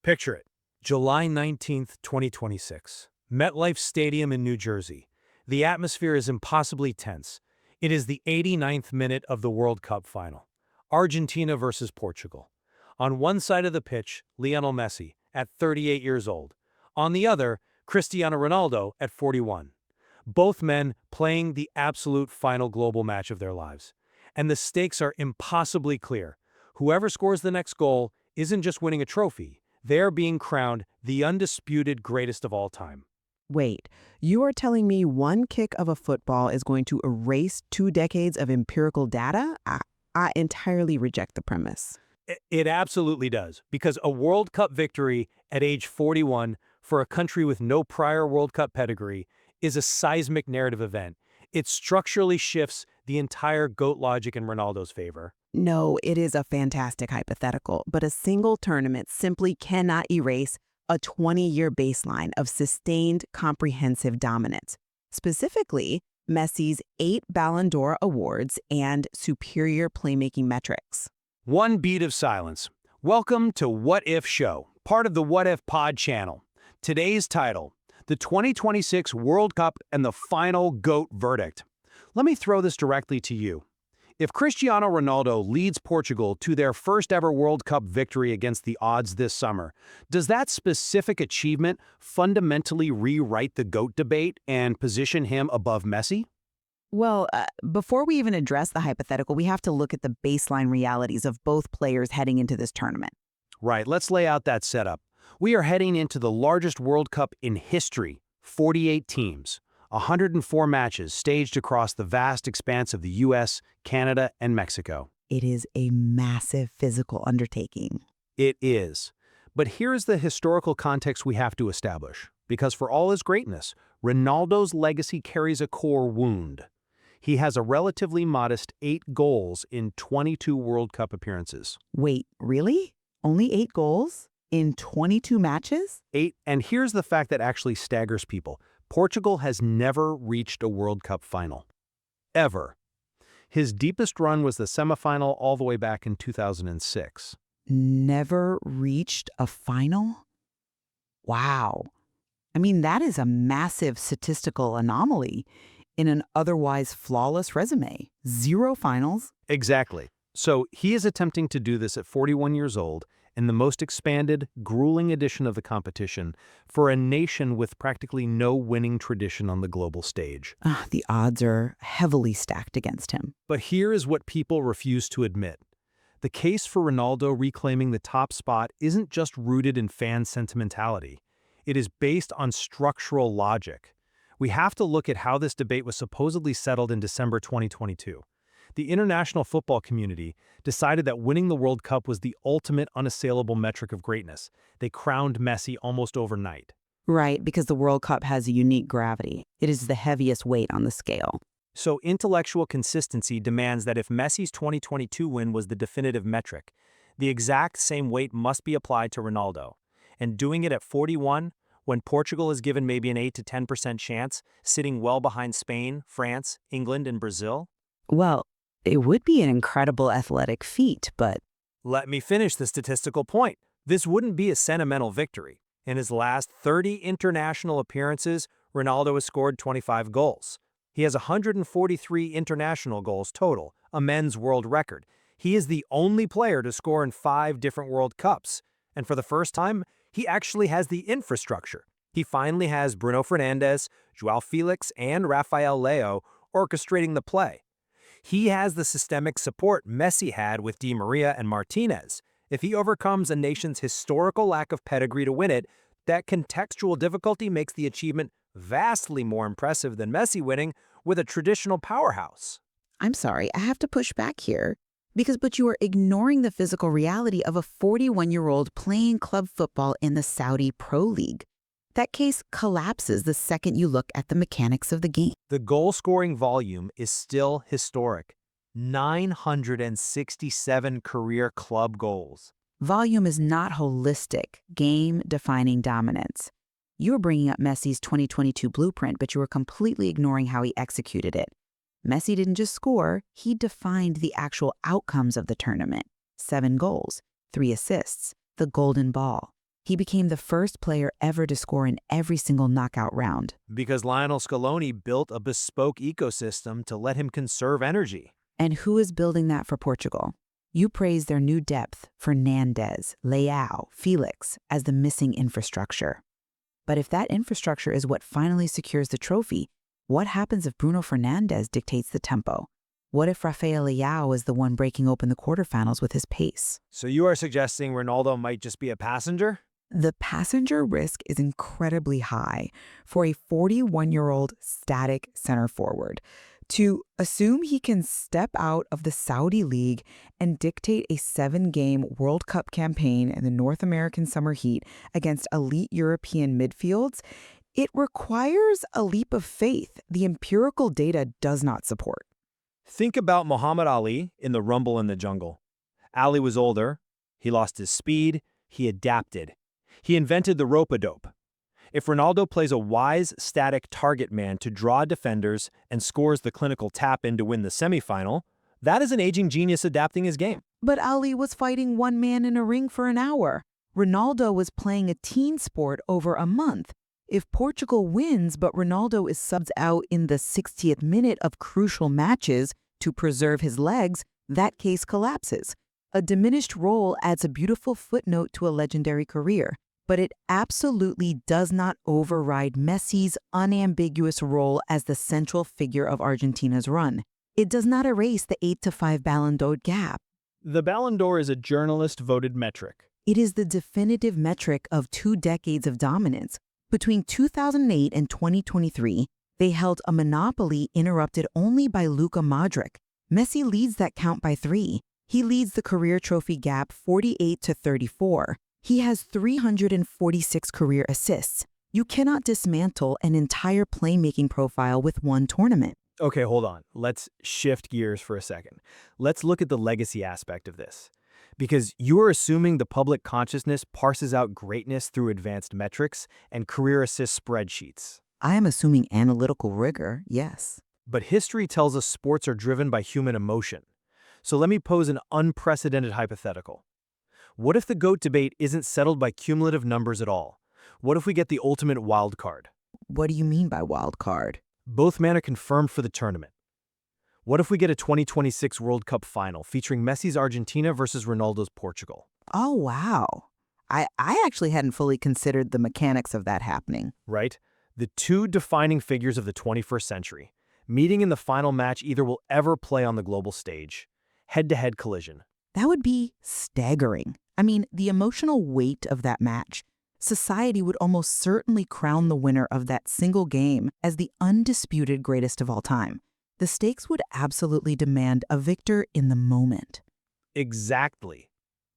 Picture it. July 19th, 2026. MetLife Stadium in New Jersey. The atmosphere is impossibly tense. It is the 89th minute of the World Cup final. Argentina versus Portugal. On one side of the pitch, Lionel Messi, at 38 years old. On the other, Cristiano Ronaldo, at 41. Both men playing the absolute final global match of their lives. And the stakes are impossibly clear. Whoever scores the next goal isn't just winning a trophy. They're being crowned the undisputed greatest of all time. Wait, you are telling me one kick of a football is going to erase 2 decades of empirical data? I entirely reject the premise. It absolutely does, because a World Cup victory at age 41 for a country with no prior World Cup pedigree is a seismic narrative event. It structurally shifts the entire GOAT logic in Ronaldo's favor. No, it is a fantastic hypothetical, but a single tournament simply cannot erase a 20-year baseline of sustained, comprehensive dominance. Specifically, Messi's 8 Ballon d'Or awards and superior playmaking metrics. One beat of silence. Welcome to What If Show, part of the What If Pod channel. Today's title, the 2026 World Cup and the final GOAT verdict. Let me throw this directly to you. If Cristiano Ronaldo leads Portugal to their first ever World Cup victory against the odds this summer, does that specific achievement fundamentally rewrite the GOAT debate and position him above Messi? Well, before we even address the hypothetical, we have to look at the baseline realities of both players heading into this tournament. Right, let's lay out that setup. We are heading into the largest World Cup in history, 48 teams. 104 matches staged across the vast expanse of the US, Canada, and Mexico. It is a massive physical undertaking. It is. But here's the historical context we have to establish. Because for all his greatness, Ronaldo's legacy carries a core wound. He has a relatively modest 8 goals in 22 World Cup appearances. Wait, really? Only 8 goals? In 22 matches? 8, and here's the fact that actually staggers people. Portugal has never reached a World Cup final. Ever. His deepest run was the semifinal all the way back in 2006. Never reached a final? Wow. I mean, that is a massive statistical anomaly in an otherwise flawless resume. 0 finals. Exactly. So he is attempting to do this at 41 years old in the most expanded, grueling edition of the competition for a nation with practically no winning tradition on the global stage. The odds are heavily stacked against him. But here is what people refuse to admit. The case for Ronaldo reclaiming the top spot isn't just rooted in fan sentimentality. It is based on structural logic. We have to look at how this debate was supposedly settled in December 2022. The international football community decided that winning the World Cup was the ultimate unassailable metric of greatness. They crowned Messi almost overnight. Right, because the World Cup has a unique gravity. It is the heaviest weight on the scale. So intellectual consistency demands that if Messi's 2022 win was the definitive metric, the exact same weight must be applied to Ronaldo. And doing it at 41, when Portugal is given maybe an 8 to 10% chance, sitting well behind Spain, France, England, and Brazil? Well, it would be an incredible athletic feat, but... Let me finish the statistical point. This wouldn't be a sentimental victory. In his last 30 international appearances, Ronaldo has scored 25 goals. He has 143 international goals total, a men's world record. He is the only player to score in 5 different World Cups. And for the first time, he actually has the infrastructure. He finally has Bruno Fernandes, João Felix, and Rafael Leao orchestrating the play. He has the systemic support Messi had with Di Maria and Martinez. If he overcomes a nation's historical lack of pedigree to win it, that contextual difficulty makes the achievement vastly more impressive than Messi winning with a traditional powerhouse. I'm sorry, I have to push back here. But you are ignoring the physical reality of a 41-year-old playing club football in the Saudi Pro League. That case collapses the second you look at the mechanics of the game. The goal-scoring volume is still historic. 967 career club goals. Volume is not holistic, game-defining dominance. You are bringing up Messi's 2022 blueprint, but you are completely ignoring how he executed it. Messi didn't just score, he defined the actual outcomes of the tournament. 7 goals, 3 assists, the golden ball. He became the first player ever to score in every single knockout round. Because Lionel Scaloni built a bespoke ecosystem to let him conserve energy. And who is building that for Portugal? You praise their new depth, Fernandes, Leao, Felix, as the missing infrastructure. But if that infrastructure is what finally secures the trophy, what happens if Bruno Fernandes dictates the tempo? What if Rafael Leao is the one breaking open the quarterfinals with his pace? So you are suggesting Ronaldo might just be a passenger? The passenger risk is incredibly high for a 41-year-old static center forward. To assume he can step out of the Saudi League and dictate a 7-game World Cup campaign in the North American summer heat against elite European midfields, it requires a leap of faith the empirical data does not support. Think about Muhammad Ali in the Rumble in the Jungle. Ali was older, he lost his speed, he adapted. He invented the rope-a-dope. If Ronaldo plays a wise, static target man to draw defenders and scores the clinical tap-in to win the semifinal, that is an aging genius adapting his game. But Ali was fighting one man in a ring for an hour. Ronaldo was playing a team sport over a month. If Portugal wins but Ronaldo is subbed out in the 60th minute of crucial matches to preserve his legs, that case collapses. A diminished role adds a beautiful footnote to a legendary career, but it absolutely does not override Messi's unambiguous role as the central figure of Argentina's run. It does not erase the 8-5 Ballon d'Or gap. The Ballon d'Or is a journalist-voted metric. It is the definitive metric of 2 decades of dominance. Between 2008 and 2023, they held a monopoly interrupted only by Luka Modric. Messi leads that count by 3. He leads the career trophy gap 48-34. He has 346 career assists. You cannot dismantle an entire playmaking profile with one tournament. Okay, hold on. Let's shift gears for a second. Let's look at the legacy aspect of this. Because you are assuming the public consciousness parses out greatness through advanced metrics and career assist spreadsheets. I am assuming analytical rigor, yes. But history tells us sports are driven by human emotion. So let me pose an unprecedented hypothetical. What if the GOAT debate isn't settled by cumulative numbers at all? What if we get the ultimate wild card? What do you mean by wild card? Both men are confirmed for the tournament. What if we get a 2026 World Cup final featuring Messi's Argentina versus Ronaldo's Portugal? Oh, wow. I actually hadn't fully considered the mechanics of that happening. Right? The two defining figures of the 21st century, meeting in the final match either will ever play on the global stage. Head-to-head collision. That would be staggering. I mean, the emotional weight of that match. Society would almost certainly crown the winner of that single game as the undisputed greatest of all time. The stakes would absolutely demand a victor in the moment. Exactly.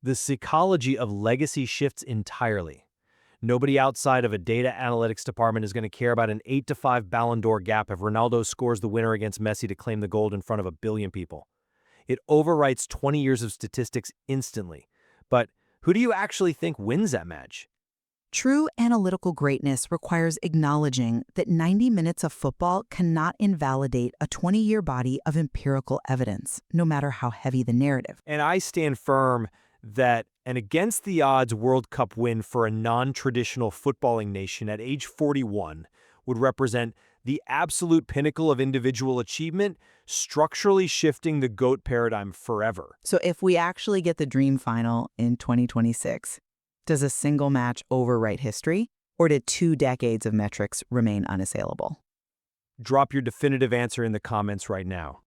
The psychology of legacy shifts entirely. Nobody outside of a data analytics department is going to care about an 8-5 Ballon d'Or gap if Ronaldo scores the winner against Messi to claim the gold in front of a billion people. It overwrites 20 years of statistics instantly. But who do you actually think wins that match? True analytical greatness requires acknowledging that 90 minutes of football cannot invalidate a 20-year body of empirical evidence, no matter how heavy the narrative. And I stand firm that an against-the-odds World Cup win for a non-traditional footballing nation at age 41 would represent the absolute pinnacle of individual achievement, structurally shifting the GOAT paradigm forever. So if we actually get the dream final in 2026, does a single match overwrite history, or did 2 decades of metrics remain unassailable? Drop your definitive answer in the comments right now.